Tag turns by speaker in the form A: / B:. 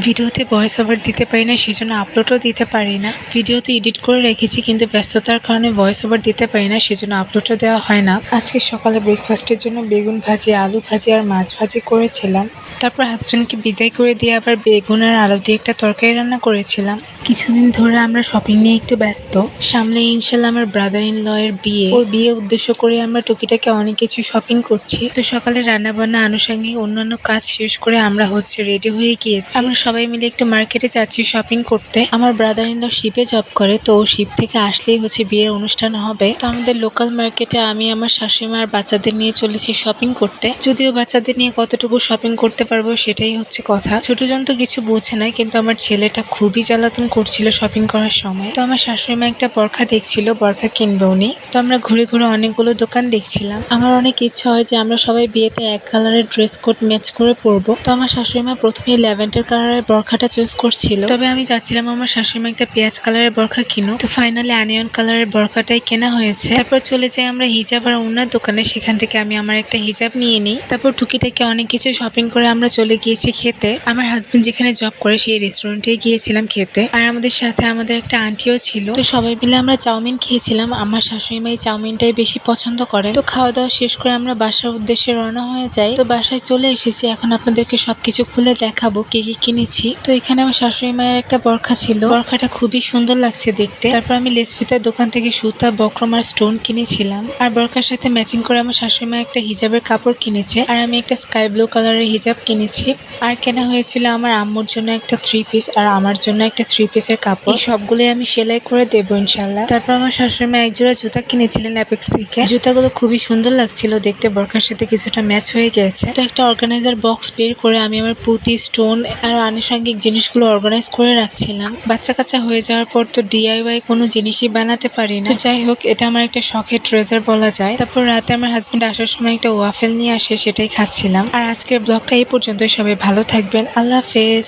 A: ভিডিওতে voice over দিতে পারি না, সেজন্য আপলোডও দিতে পারি না। ভিডিও তো এডিট করে রেখেছি, কিন্তু ব্যস্ততার কারণে ভয়েস ওভার দিতে পারি না, সেজন্য আপলোডও দেওয়া হয় না। আজকে সকালে ব্রেকফাস্টের জন্য বেগুন ভাজি, আলু ভাজি আর মাছ ভাজি করেছিলাম। তারপর হাজব্যান্ডকে বিদায় করে দিয়ে আবার বেগুন আর আলু দিয়ে একটা তরকারি রান্না করেছিলাম। কিছুদিন ধরে আমরা শপিং নিয়ে একটু ব্যস্ত। সামনে ইনশাল্লাহ আমার ব্রাদার ইন ল এর বিয়ে। ওর বিয়ে উদ্দেশ্য করে আমরা টুকিটাকে অনেক কিছু শপিং করছি। তো সকালে রান্না বান্না আনুষঙ্গিক অন্যান্য কাজ শেষ করে আমরা রেডি হয়ে গিয়েছি। আমরা সবাই মিলে একটু মার্কেটে যাচ্ছি শপিং করতে। আমার ব্রাদার ইন ল শিপে জব করে, তো ও শিপ থেকে আসলেই বিয়ের অনুষ্ঠান হবে। তো আমাদের লোকাল মার্কেটে আমি আমার শাশুড়ি আর বাচ্চাদের নিয়ে চলেছি শপিং করতে। যদিও বাচ্চাদের নিয়ে কতটুকু শপিং করতে পারবো সেটাই হচ্ছে কথা। ছোটজন তো কিছু বোঝে না, কিন্তু আমার ছেলেটা খুবই জ্বালাতন করছিল শপিং করার সময়। তো আমার শাশুড়ি মা একটা বরখা দেখছিল, বরখা কিনবে উনি। তো আমরা ঘুরে ঘুরে অনেকগুলো দোকান দেখছিলাম। আমার অনেক ইচ্ছা হয় যে আমরা সবাই বিয়েতে এক কালারের ড্রেস কোড ম্যাচ করে পরবো। তো আমার শাশুড়ি মা প্রথমে ল্যাভেন্ডার কালারের বরখাটা চুজ করছিল, তবে আমি চাচ্ছিলাম আমার শাশুড়ি মা একটা পেঁয়াজ কালারের বরখা কিনো। তো ফাইনালি অনিয়ন কালারের বরখাটাই কেনা হয়েছে। তারপর চলে যাই আমরা হিজাব আর ওনার দোকানে, সেখান থেকে আমি আমার একটা হিজাব নিয়ে নিই। তারপর টুকিটাকে অনেক কিছু শপিং করে আমরা চলে গিয়েছি খেতে। আমার হাজবেন্ড যেখানে জব করে সেই রেস্টুরেন্টে গিয়েছিলাম খেতে, আর আমাদের সাথে আমাদের একটা আন্টিও ছিল। তো সবাই মিলে আমরা চাউমিন খেয়েছিলাম। আমার শাশুড়ি মা এই চাউমিনটাই বেশি পছন্দ করেন। তো খাওয়া দাওয়া শেষ করে আমরা বাসার উদ্দেশ্যে রওনা হয়ে যাই। তো বাসায় চলে এসেছি, এখন আপনাদেরকে সবকিছু খুলে দেখাবো কি কি কিনেছি। তো এখানে আমার শাশুড়ি মায়ের একটা বরখা ছিল, বরখাটা খুবই সুন্দর লাগছে দেখতে। তারপর আমি লেসফিতার দোকান থেকে সুতা, বক্রম আর স্টোন কিনেছিলাম। আর বরখার সাথে ম্যাচিং করে আমার শাশুড়ি মা একটা হিজাবের কাপড় কিনেছে, আর আমি একটা স্কাই ব্লু কালারের হিজাব কিনেছি। আর কেনা হয়েছিল আমার আম্মুর জন্য একটা 3 পিস আর আমার জন্য একটা 3 পিসের কাপড়। সবগুলোই আমি সেলাই করে দেবো ইনশাল্লাহ। তারপর আমার শাশুড়ি মা একজোড়া জুতা কিনেছিলেন অ্যাপেক্স থেকে। জুতাগুলো খুবই সুন্দর লাগছিল দেখতে, বরখার সাথে কিছুটা ম্যাচ হয়ে গেছে। তো একটা অর্গানাইজার বক্স বের করে আমি আমার পুঁতি, স্টোন আর আনুষঙ্গিক জিনিসগুলো অর্গানাইজ করে রাখছিলাম। বাচ্চা কাচ্চা হয়ে যাওয়ার পর তো DIY কোনো জিনিসই বানাতে পারি না। তো যাই হোক, এটা আমার একটা শখের ট্রেজার বলা যায়। তারপর রাতে আমার হাজবেন্ড আসার সময় একটা ওয়াফেল নিয়ে আসে, সেটাই খাচ্ছিলাম। আর আজকের ব্লগটা এই পর্যন্ত। সবাই ভালো থাকবেন, আল্লাহ হাফেজ।